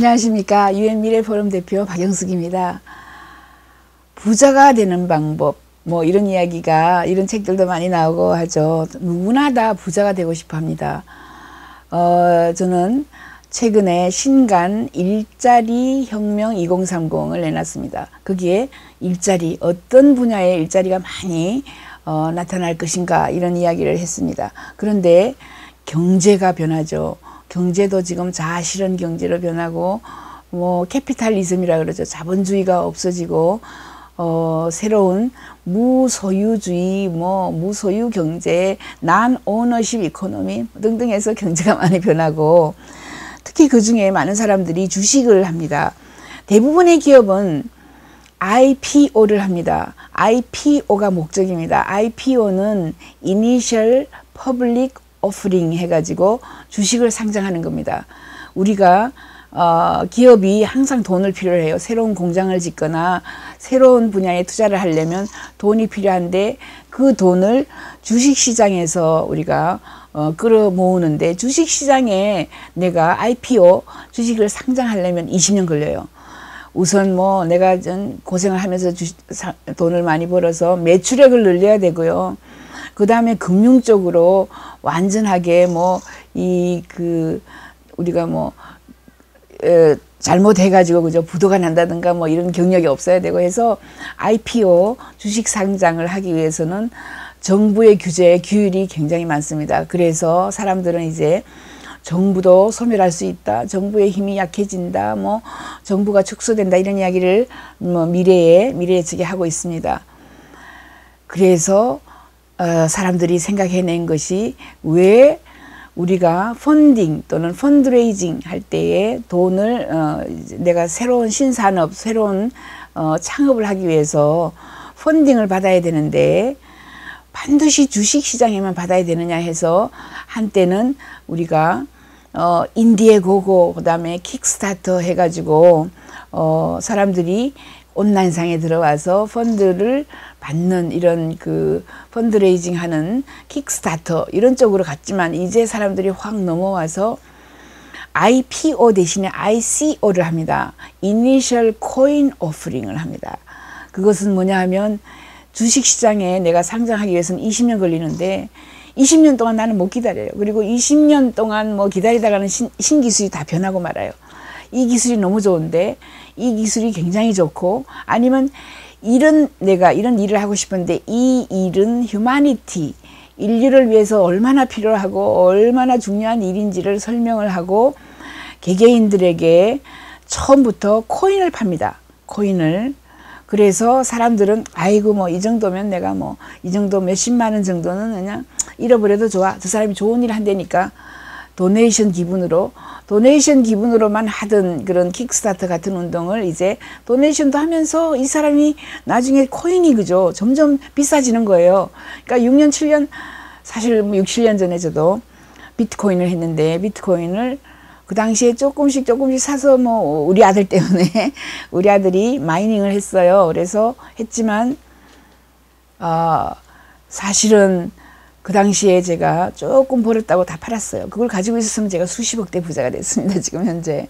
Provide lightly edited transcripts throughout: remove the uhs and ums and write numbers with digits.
안녕하십니까. UN 미래포럼 대표 박영숙입니다. 부자가 되는 방법, 이런 이야기가, 이런 책들도 많이 나오고 하죠. 누구나 다 부자가 되고 싶어 합니다. 저는 최근에 신간 일자리 혁명 2030을 내놨습니다. 거기에 일자리, 어떤 분야의 일자리가 많이 나타날 것인가, 이런 이야기를 했습니다. 그런데 경제가 변하죠. 경제도 지금 자아실현 경제로 변하고, 캐피탈리즘이라 그러죠. 자본주의가 없어지고, 새로운 무소유주의, 무소유 경제, 난 오너십 이코노미 등등 해서 경제가 많이 변하고, 특히 그 중에 많은 사람들이 주식을 합니다. 대부분의 기업은 IPO를 합니다. IPO가 목적입니다. IPO는 Initial Public Offering 해가지고 주식을 상장하는 겁니다. 우리가 기업이 항상 돈을 필요로 해요. 새로운 공장을 짓거나 새로운 분야에 투자를 하려면 돈이 필요한데, 그 돈을 주식시장에서 우리가 끌어 모으는데, 주식시장에 내가 IPO 주식을 상장하려면 20년 걸려요. 우선 내가 고생을 하면서 돈을 많이 벌어서 매출액을 늘려야 되고요. 그 다음에 금융적으로 완전하게 우리가 잘못해가지고 그죠, 부도가 난다든가 이런 경력이 없어야 되고 해서, IPO 주식 상장을 하기 위해서는 정부의 규제, 규율이 굉장히 많습니다. 그래서 사람들은 이제 정부도 소멸할 수 있다, 정부의 힘이 약해진다, 정부가 축소된다, 이런 이야기를 미래 예측에 하고 있습니다. 그래서 사람들이 생각해낸 것이, 왜 우리가 펀딩 또는 펀드레이징 할 때에 돈을 내가 새로운 신산업, 새로운 창업을 하기 위해서 펀딩을 받아야 되는데 반드시 주식시장에만 받아야 되느냐 해서, 한때는 우리가 인디에고고, 그 다음에 킥스타터 해가지고 사람들이 온라인상에 들어와서 펀드를 받는, 이런 펀드레이징 하는 킥스타터, 이런 쪽으로 갔지만, 이제 사람들이 확 넘어와서 IPO 대신에 ICO를 합니다. Initial Coin Offering을 합니다. 그것은 뭐냐 하면, 주식시장에 내가 상장하기 위해서는 20년 걸리는데 20년 동안 나는 못 기다려요. 그리고 20년 동안 기다리다가는 신기술이 다 변하고 말아요. 이 기술이 너무 좋은데, 이 기술이 굉장히 좋고, 아니면 내가 이런 일을 하고 싶은데, 이 일은 휴머니티, 인류를 위해서 얼마나 필요하고 얼마나 중요한 일인지를 설명을 하고, 개개인들에게 처음부터 코인을 팝니다. 코인을. 그래서 사람들은 아이고 이 정도면 내가 이 정도 몇십만 원 정도는 그냥 잃어버려도 좋아. 저 사람이 좋은 일 한다니까 도네이션 기분으로만 하던 그런 킥스타터 같은 운동을, 이제 도네이션도 하면서 이 사람이 나중에 코인이 그죠, 점점 비싸지는 거예요. 그러니까 6년 7년, 사실 6, 7년 전에 저도 비트코인을 했는데, 비트코인을 그 당시에 조금씩 사서 우리 아들 때문에 우리 아들이 마이닝을 했어요. 그래서 했지만 사실은 그 당시에 제가 조금 벌었다고 다 팔았어요. 그걸 가지고 있었으면 제가 수십억대 부자가 됐습니다. 지금 현재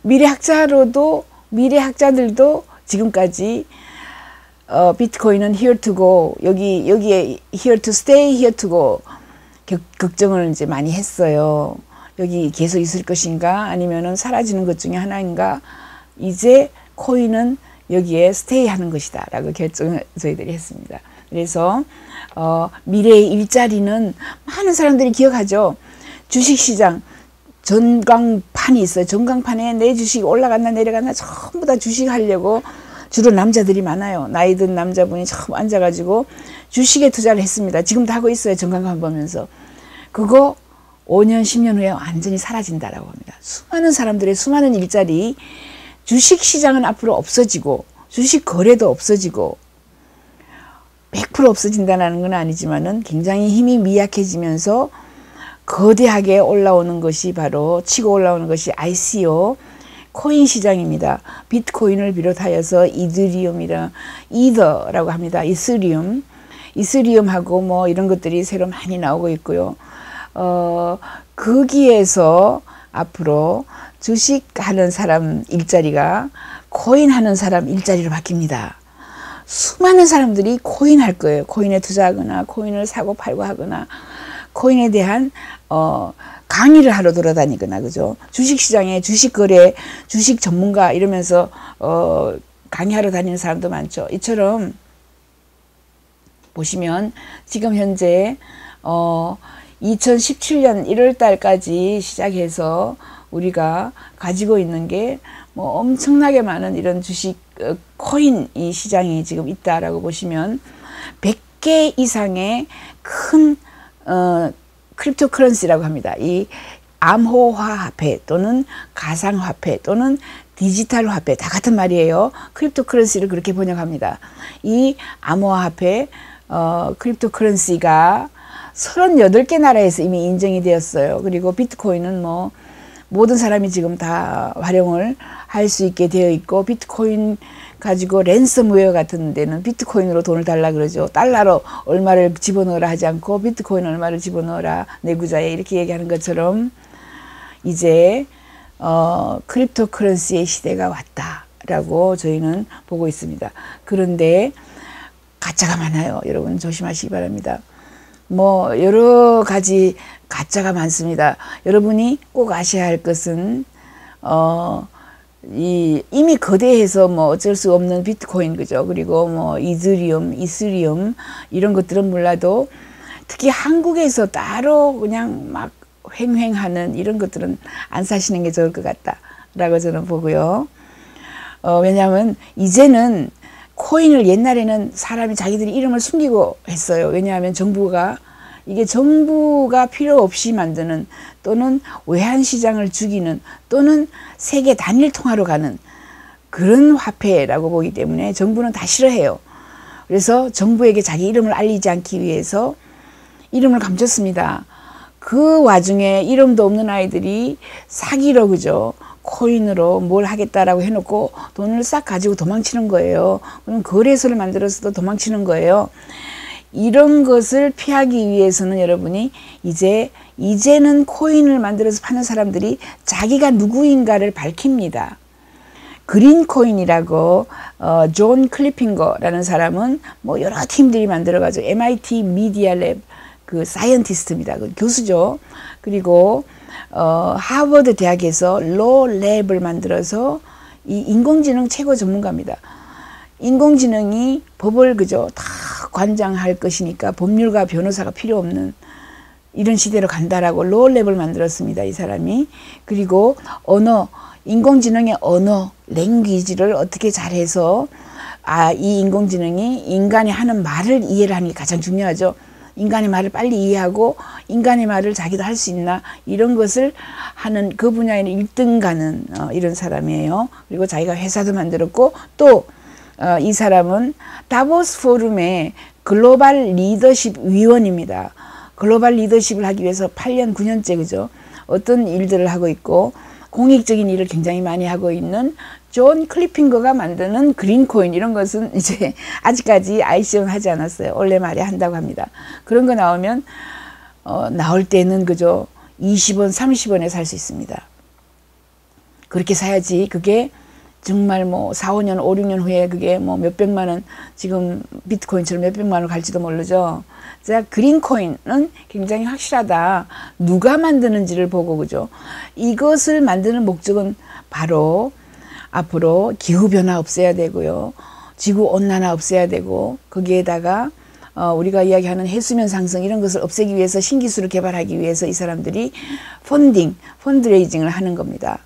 미래학자들도 지금까지 비트코인은 here to go, 여기에 here to stay, here to go 걱정을 이제 많이 했어요. 여기 계속 있을 것인가, 아니면은 사라지는 것 중에 하나인가. 이제 코인은 여기에 스테이 하는 것이다 라고 결정을 저희들이 했습니다. 그래서 미래의 일자리는 많은 사람들이 기억하죠. 주식시장 전광판이 있어요. 전광판에 내 주식이 올라갔나 내려갔나 전부 다 주식하려고, 주로 남자들이 많아요. 나이 든 남자분이 처음 앉아가지고 주식에 투자를 했습니다. 지금도 하고 있어요. 전광판 보면서. 그거 5년, 10년 후에 완전히 사라진다라고 합니다. 수많은 사람들의 수많은 일자리, 주식시장은 앞으로 없어지고, 주식 거래도 없어지고, 100% 없어진다는 건 아니지만은 굉장히 힘이 미약해지면서 거대하게 올라오는 것이, 바로 치고 올라오는 것이 ICO, 코인 시장입니다. 비트코인을 비롯하여서 이더라고 합니다. 이스리움하고 이런 것들이 새로 많이 나오고 있고요. 거기에서 앞으로 주식하는 사람 일자리가 코인하는 사람 일자리로 바뀝니다. 수많은 사람들이 코인 할 거예요. 코인에 투자하거나 코인을 사고 팔고 하거나 코인에 대한 강의를 하러 돌아다니거나, 그죠? 주식시장에 주식거래, 주식 전문가 이러면서 강의하러 다니는 사람도 많죠. 이처럼 보시면 지금 현재 2017년 1월 달까지 시작해서 우리가 가지고 있는 게 뭐 엄청나게 많은 이런 주식 코인 이 시장이 지금 있다라고 보시면 100개 이상의 큰 크립토커런시라고 합니다. 이 암호화 화폐 또는 가상화폐 또는 디지털 화폐 다 같은 말이에요. 크립토커런시를 그렇게 번역합니다. 이 암호화 화폐 크립토커런시가 38개 나라에서 이미 인정이 되었어요. 그리고 비트코인은 뭐 모든 사람이 지금 다 활용을 할 수 있게 되어 있고, 비트코인 가지고 랜섬웨어 같은 데는 비트코인으로 돈을 달라 그러죠. 달러로 얼마를 집어넣으라 하지 않고 비트코인 얼마를 집어넣으라 내구자에 이렇게 얘기하는 것처럼 이제 크립토커런시의 시대가 왔다라고 저희는 보고 있습니다. 그런데 가짜가 많아요. 여러분 조심하시기 바랍니다. 뭐 여러 가지 가짜가 많습니다. 여러분이 꼭 아셔야 할 것은 이미 거대해서 뭐 어쩔 수 없는 비트코인, 그죠? 그리고 뭐 이더리움, 이스리움 이런 것들은 몰라도 특히 한국에서 따로 그냥 막 횡행하는 이런 것들은 안 사시는 게 좋을 것 같다라고 저는 보고요. 왜냐하면 이제는 코인을 옛날에는 사람이 자기들이 이름을 숨기고 했어요. 왜냐하면 이게 정부가 필요 없이 만드는 또는 외환 시장을 죽이는 또는 세계 단일 통화로 가는 그런 화폐라고 보기 때문에 정부는 다 싫어해요. 그래서 정부에게 자기 이름을 알리지 않기 위해서 이름을 감췄습니다. 그 와중에 이름도 없는 아이들이 사기로, 그죠? 코인으로 뭘 하겠다라고 해놓고 돈을 싹 가지고 도망치는 거예요. 그럼 거래소를 만들어서도 도망치는 거예요. 이런 것을 피하기 위해서는 여러분이 이제는 코인을 만들어서 파는 사람들이 자기가 누구인가를 밝힙니다. 그린 코인이라고 존 클리핑거라는 사람은 뭐 여러 팀들이 만들어가지고 MIT 미디어 랩 그 사이언티스트입니다. 그 교수죠. 그리고 하버드 대학에서 로 랩을 만들어서 이 인공지능 최고 전문가입니다. 인공지능이 법을, 그죠, 다 관장할 것이니까 법률가 변호사가 필요 없는 이런 시대로 간다라고 로랩을 만들었습니다. 이 사람이. 그리고 인공지능의 언어, 랭귀지를 어떻게 잘해서 이 인공지능이 인간이 하는 말을 이해를 하는 게 가장 중요하죠. 인간의 말을 빨리 이해하고 인간의 말을 자기도 할 수 있나 이런 것을 하는 그 분야에는 1등 가는 이런 사람이에요. 그리고 자기가 회사도 만들었고 또 이 사람은 다보스 포럼의 글로벌 리더십 위원입니다. 글로벌 리더십을 하기 위해서 8년, 9년째, 그죠? 어떤 일들을 하고 있고 공익적인 일을 굉장히 많이 하고 있는 존 클리핑거가 만드는 그린코인 이런 것은 이제 아직까지 ICO는 하지 않았어요. 올해 말에 한다고 합니다. 그런 거 나오면 나올 때는, 그죠, 20원, 30원에 살 수 있습니다. 그렇게 사야지 그게 정말 뭐 4, 5년, 5, 6년 후에 그게 뭐 몇백만 원, 지금 비트코인처럼 몇백만 원 갈지도 모르죠. 자, 그린코인은 굉장히 확실하다. 누가 만드는지를 보고, 그죠? 이것을 만드는 목적은 바로 앞으로 기후변화 없애야 되고요. 지구온난화 없애야 되고, 거기에다가 우리가 이야기하는 해수면 상승 이런 것을 없애기 위해서 신기술을 개발하기 위해서 이 사람들이 펀드레이징을 하는 겁니다.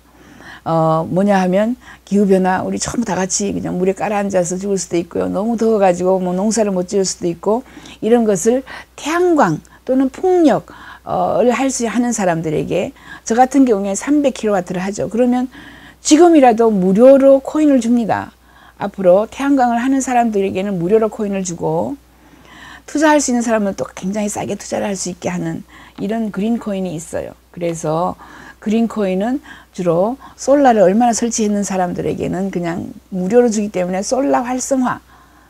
뭐냐 하면 기후변화, 우리 전부 다 같이 그냥 물에 깔아앉아서 죽을 수도 있고요. 너무 더워가지고 뭐 농사를 못 지을 수도 있고, 이런 것을 태양광 또는 풍력을 하는 사람들에게, 저 같은 경우에 300kW를 하죠. 그러면 지금이라도 무료로 코인을 줍니다. 앞으로 태양광을 하는 사람들에게는 무료로 코인을 주고, 투자할 수 있는 사람은 또 굉장히 싸게 투자를 할 수 있게 하는 이런 그린코인이 있어요. 그래서 그린코인은 주로 솔라를 얼마나 설치했는 사람들에게는 그냥 무료로 주기 때문에 솔라 활성화,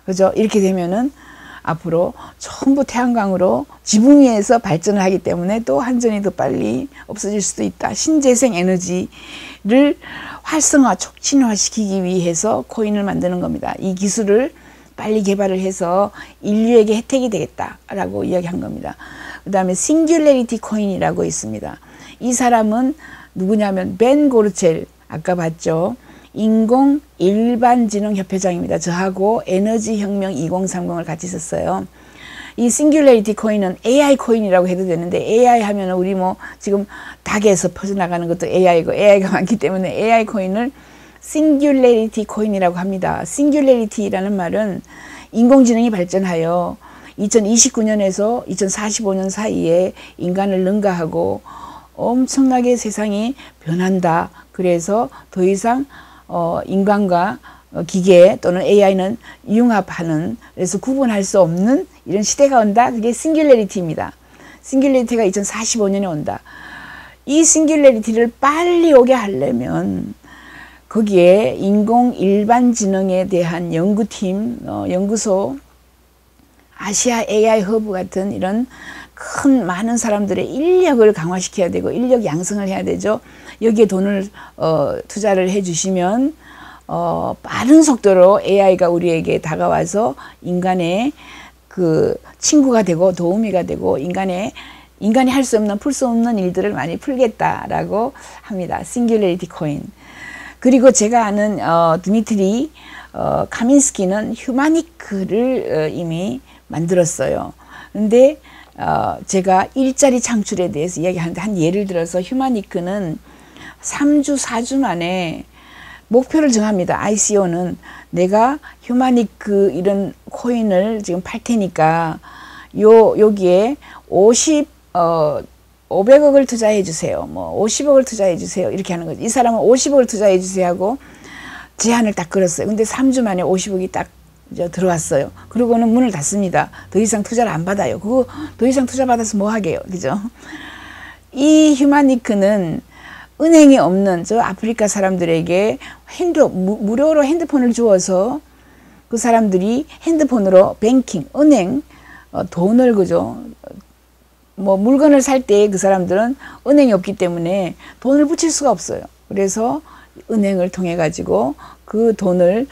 그죠? 이렇게 되면은 앞으로 전부 태양광으로 지붕 위에서 발전을 하기 때문에 또 한전이 더 빨리 없어질 수도 있다. 신재생 에너지를 활성화, 촉진화시키기 위해서 코인을 만드는 겁니다. 이 기술을 빨리 개발을 해서 인류에게 혜택이 되겠다라고 이야기한 겁니다. 그 다음에 싱귤레리티 코인이라고 있습니다. 이 사람은 누구냐면 벤 고르첼, 아까 봤죠. 인공 일반지능 협회장입니다. 저하고 에너지혁명 2030을 같이 썼어요. 이 싱귤레리티 코인은 AI 코인이라고 해도 되는데, AI 하면 우리 뭐 지금 닭에서 퍼져나가는 것도 AI고 AI가 많기 때문에 AI 코인을 싱귤레리티 코인이라고 합니다. 싱귤레리티라는 말은 인공지능이 발전하여 2029년에서 2045년 사이에 인간을 능가하고 엄청나게 세상이 변한다. 그래서 더 이상 인간과 기계 또는 AI는 융합하는, 그래서 구분할 수 없는 이런 시대가 온다. 그게 싱귤레리티입니다. 싱귤레리티가 2045년에 온다. 이 싱귤레리티를 빨리 오게 하려면 거기에 인공 일반지능에 대한 연구팀, 연구소, 아시아 AI 허브 같은 이런 큰 많은 사람들의 인력을 강화시켜야 되고 인력 양성을 해야 되죠. 여기에 돈을 투자를 해주시면 빠른 속도로 AI가 우리에게 다가와서 인간의 그 친구가 되고 도우미가 되고 인간이 할 수 없는, 풀 수 없는 일들을 많이 풀겠다라고 합니다. 싱귤레리티 코인. 그리고 제가 아는 드미트리 카민스키는 휴마니크를 이미 만들었어요. 근데 제가 일자리 창출에 대해서 이야기하는데, 한 예를 들어서 휴마니크는 3주, 4주 만에 목표를 정합니다. ICO는 내가 휴마니크 이런 코인을 지금 팔 테니까 여기에 500억을 투자해 주세요. 뭐 50억을 투자해 주세요. 이렇게 하는 거죠. 이 사람은 50억을 투자해 주세요 하고 제한을 딱 걸었어요. 근데 3주 만에 50억이 딱 들어왔어요. 그러고는 문을 닫습니다. 더 이상 투자를 안 받아요. 그거 더 이상 투자 받아서 뭐 하게요. 그죠? 이 휴마니크는 은행이 없는 저 아프리카 사람들에게 무료로 핸드폰을 주어서 그 사람들이 핸드폰으로 뱅킹, 은행, 돈을, 그죠? 뭐 물건을 살 때 그 사람들은 은행이 없기 때문에 돈을 붙일 수가 없어요. 그래서 은행을 통해 가지고 그 돈을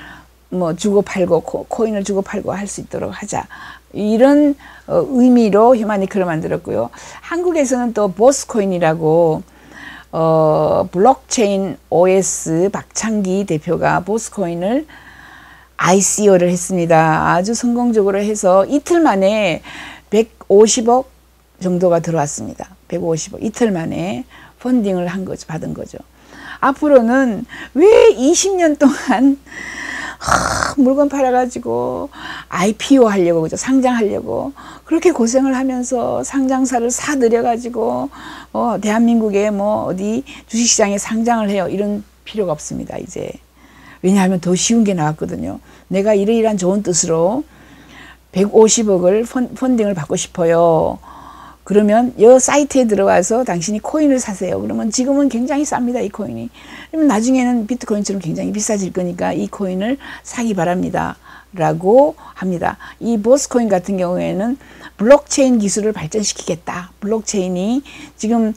뭐 주고 팔고 코인을 주고 팔고 할 수 있도록 하자. 이런 의미로 휴마니크를 만들었고요. 한국에서는 또 보스코인이라고 블록체인 OS 박창기 대표가 보스코인을 ICO를 했습니다. 아주 성공적으로 해서 이틀 만에 150억 정도가 들어왔습니다. 150억. 이틀 만에 펀딩을 한 거죠. 받은 거죠. 앞으로는 왜 20년 동안 물건 팔아가지고 IPO 하려고, 그죠? 상장하려고 그렇게 고생을 하면서 상장사를 사들여가지고 대한민국의 뭐 어디 주식시장에 상장을 해요. 이런 필요가 없습니다. 이제. 왜냐하면 더 쉬운 게 나왔거든요. 내가 이러이러한 좋은 뜻으로 150억을 펀딩을 받고 싶어요. 그러면 이 사이트에 들어와서 당신이 코인을 사세요. 그러면 지금은 굉장히 쌉니다. 이 코인이. 그러면 나중에는 비트코인처럼 굉장히 비싸질 거니까 이 코인을 사기 바랍니다. 라고 합니다. 이 보스코인 같은 경우에는 블록체인 기술을 발전시키겠다. 블록체인이 지금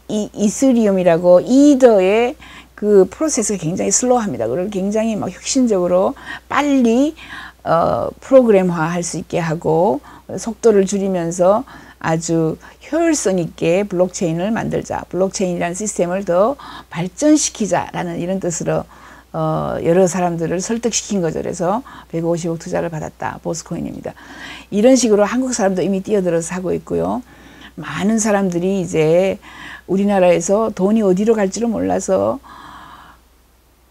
이스리움이라고 이더의 그 프로세스가 굉장히 슬로우합니다. 그걸 굉장히 막 혁신적으로 빨리 프로그램화 할 수 있게 하고 속도를 줄이면서 아주 효율성 있게 블록체인을 만들자. 블록체인이라는 시스템을 더 발전시키자라는 이런 뜻으로 여러 사람들을 설득시킨 거죠. 그래서 150억 투자를 받았다. 보스코인입니다. 이런 식으로 한국 사람도 이미 뛰어들어서 하고 있고요. 많은 사람들이 이제 우리나라에서 돈이 어디로 갈지를 몰라서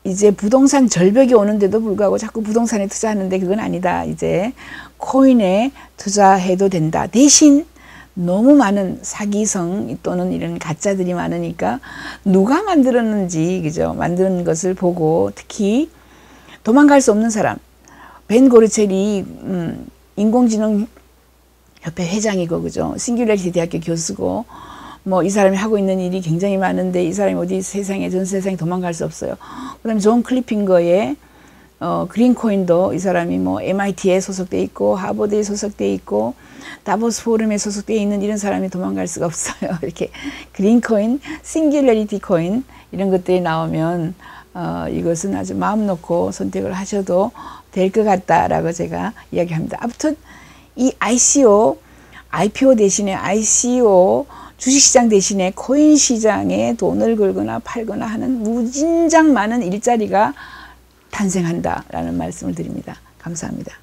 이제 부동산 절벽이 오는데도 불구하고 자꾸 부동산에 투자하는데 그건 아니다. 이제 코인에 투자해도 된다. 대신 너무 많은 사기성 또는 이런 가짜들이 많으니까 누가 만들었는지, 그죠? 만드는 것을 보고, 특히 도망갈 수 없는 사람, 벤 고르첼이 인공지능 협회 회장이고, 그죠? 싱귤레리티 대학교 교수고, 뭐 이 사람이 하고 있는 일이 굉장히 많은데 이 사람이 어디 세상에, 전 세상에 도망갈 수 없어요. 그 다음에 존 클리핑거의 그린코인도 이 사람이 뭐 MIT에 소속돼 있고 하버드에 소속돼 있고 다보스 포럼에 소속돼 있는 이런 사람이 도망갈 수가 없어요. 이렇게 그린코인, 싱귤러리티 코인 이런 것들이 나오면 이것은 아주 마음 놓고 선택을 하셔도 될 것 같다라고 제가 이야기합니다. 아무튼 이 IPO 대신에 ICO 주식시장 대신에 코인 시장에 돈을 걸거나 팔거나 하는 무진장 많은 일자리가 탄생한다라는 말씀을 드립니다. 감사합니다.